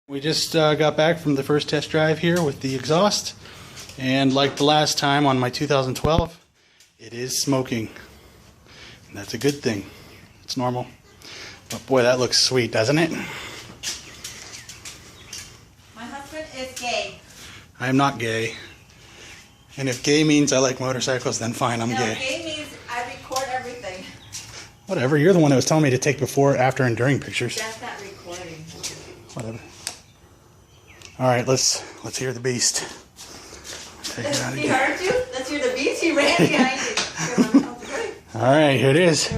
We just got back from the first test drive here with the exhaust, and like the last time on my 2012, it is smoking. And that's a good thing. It's normal. But boy, that looks sweet, doesn't it? My husband is gay. I am not gay. And if gay means I like motorcycles, then fine, I'm gay. No, gay means I record everything. Whatever, you're the one that was telling me to take before, after, and during pictures. That's not recording. Whatever. Alright, let's hear the beast. Take it out He again. heard you? Let's hear the beast. He ran behind you. Alright, here it is.